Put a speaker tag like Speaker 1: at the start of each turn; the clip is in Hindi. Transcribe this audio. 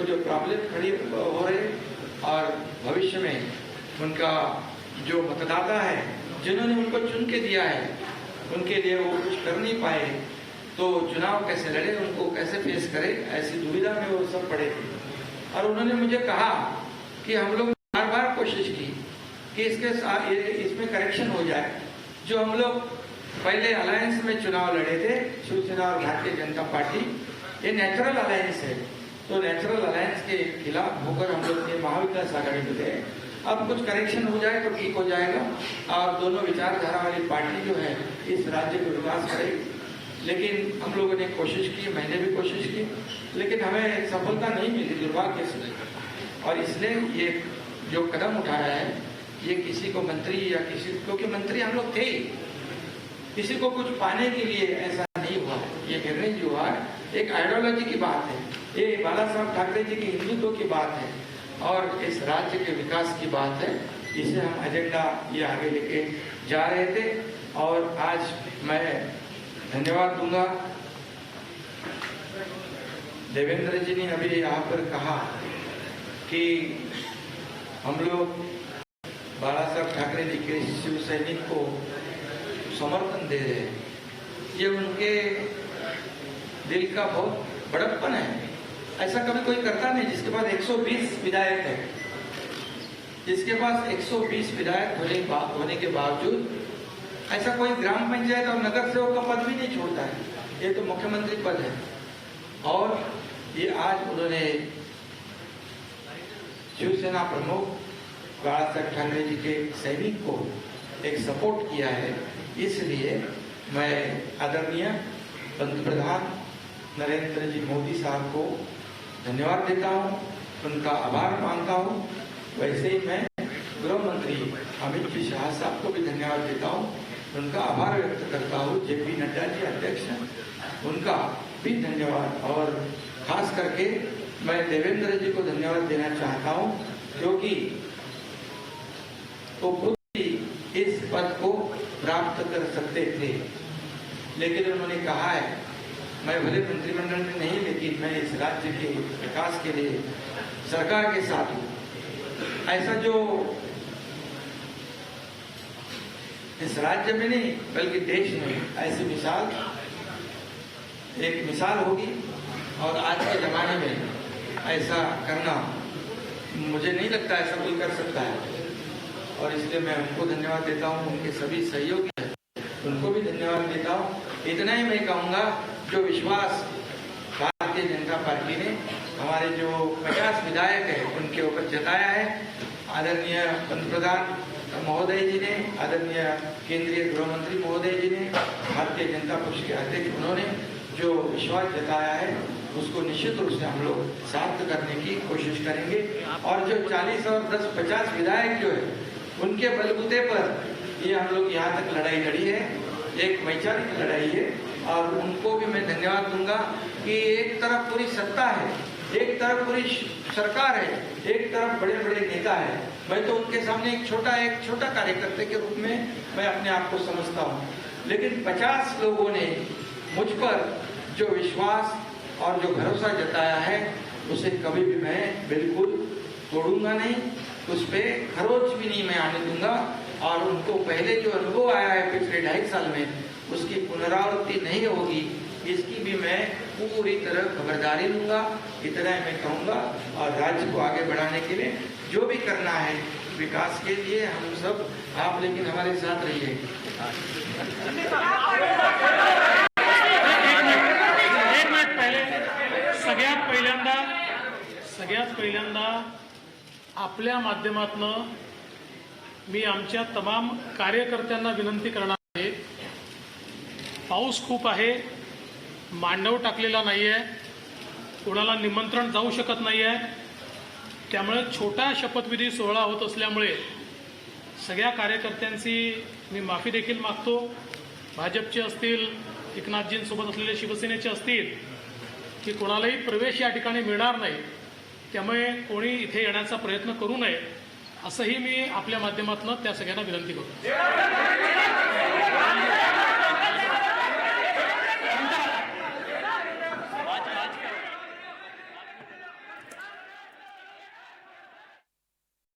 Speaker 1: जो प्रॉब्लम खड़ी हो रहे और भविष्य में उनका जो मतदाता है जिन्होंने उनको चुन के दिया है उनके लिए वो कुछ कर नहीं पाए तो चुनाव कैसे लड़े, उनको कैसे फेस करे, ऐसी दुविधा में वो सब पड़े थे। और उन्होंने मुझे कहा कि हम लोग बार बार कोशिश की कि इसमें करेक्शन हो जाए। जो हम लोग पहले अलायंस में चुनाव लड़े थे, शिवसेना और भारतीय जनता पार्टी, ये नेचुरल अलायंस है, तो नेचुरल अलायंस के खिलाफ होकर हम लोग ये महाविकास आघाड़ी में थे। अब कुछ करेक्शन हो जाए तो ठीक हो जाएगा और दोनों विचारधारा वाली पार्टी जो है इस राज्य को विकास करेगी। लेकिन हम लोगों ने कोशिश की, मैंने भी कोशिश की, लेकिन हमें सफलता नहीं मिली दुर्भाग्य से। और इसलिए ये जो कदम उठाया है ये किसी को मंत्री या किसी, क्योंकि मंत्री हम लोग थे, किसी को कुछ पाने के लिए ऐसा नहीं हुआ है। ये निर्णय जो हुआ है एक आइडियोलॉजी की बात है, ये बाला साहब ठाकरे जी की हिंदुत्व की बात है और इस राज्य के विकास की बात है। इसे हम एजेंडा ये आगे लेके जा रहे थे और आज मैं धन्यवाद दूंगा। देवेंद्र जी ने अभी यहाँ पर कहा कि हम लोग बाला साहब ठाकरे जी के शिव सैनिक को समर्थन दे रहे हैं, ये उनके दिल का बहुत बड़प्पन है। ऐसा कभी कोई करता नहीं जिसके पास 120 विधायक है, जिसके पास 120 विधायक होने के बावजूद ऐसा कोई ग्राम पंचायत और नगर सेवक का पद भी नहीं छोड़ता है। ये तो मुख्यमंत्री पद है और ये आज उन्होंने शिवसेना प्रमुख बाला साहब ठाकरे जी के सैनिक को एक सपोर्ट किया है। इसलिए मैं आदरणीय पंतप्रधान नरेंद्र जी मोदी साहब को धन्यवाद देता हूँ, उनका आभार मानता हूँ। वैसे ही मैं गृह मंत्री अमित जी शाह साहब को भी धन्यवाद देता हूँ, उनका आभार व्यक्त करता हूँ। जेपी नड्डा जी अध्यक्ष हैं, उनका भी धन्यवाद। और खास करके मैं देवेंद्र जी को धन्यवाद देना चाहता हूँ क्योंकि वो खुद ही इस पद को प्राप्त कर सकते थे, लेकिन उन्होंने कहा है मैं भले मंत्रिमंडल में नहीं, लेकिन मैं इस राज्य के विकास के लिए सरकार के साथ हूँ। ऐसा जो इस राज्य में नहीं बल्कि देश में ऐसी मिसाल, एक मिसाल होगी और आज के जमाने में ऐसा करना मुझे नहीं लगता ऐसा कोई कर सकता है। और इसलिए मैं उनको धन्यवाद देता हूँ, उनके सभी सहयोगी हैं उनको भी धन्यवाद देता हूँ। इतना ही मैं कहूँगा, जो विश्वास भारतीय जनता पार्टी ने हमारे जो 50 विधायक हैं उनके ऊपर जताया है, आदरणीय पंतप्रधान महोदय जी ने, आदरणीय केंद्रीय गृह मंत्री महोदय जी ने, भारतीय जनता पक्ष के अध्यक्ष उन्होंने जो विश्वास जताया है उसको निश्चित रूप से हम लोग सार्थ करने की कोशिश करेंगे। और जो 40 और 10-50 विधायक जो है उनके बलबूते पर ये हम लोग यहाँ तक लड़ाई लड़ी है, एक वैचारिक लड़ाई है। और उनको भी मैं धन्यवाद दूंगा कि एक तरफ पूरी सत्ता है, एक तरफ पूरी सरकार है, एक तरफ बड़े बड़े नेता है। मैं तो उनके सामने एक छोटा कार्यकर्ता के रूप में मैं अपने आप को समझता हूँ, लेकिन 50 लोगों ने मुझ पर जो विश्वास और जो भरोसा जताया है उसे कभी भी मैं बिल्कुल तोड़ूंगा नहीं, उस पर खरोच भी नहीं मैं आने दूंगा। और उनको पहले जो अनुभव आया है पिछले 2.5 साल में उसकी पुनरावृत्ति नहीं होगी, इसकी भी मैं पूरी तरह खबरदारी लूंगा। इतना ही मैं कहूँगा। और राज्य को आगे बढ़ाने के लिए जो भी करना है विकास के लिए हम सब, आप लेकिन हमारे साथ रहिए।
Speaker 2: सगळ्यात पहिल्यांदा आपल्या माध्यमातून मी आमच्या तमाम कार्यकर्त्यांना विनंती करणार आहे, पाऊस खूप आहे, मांडव टाकलेला नाही आहे, कोणाला निमंत्रण जाऊ शकत नाही आहे, त्यामुळे छोटा शपथविधी सोहळा होत असल्यामुळे सगळ्या कार्यकर्त्यांची मी माफी देखील मागतो। भाजपचे असतील, एकनाथजींसोबत असलेले शिवसेनेचे असतील, की कोणालाही प्रवेश या ठिकाणी मिळणार नाही, त्यामुळे कोणी इथे येण्याचा प्रयत्न करू नये असंही मी आपल्या माध्यमातून त्या सगळ्यांना विनंती करतो।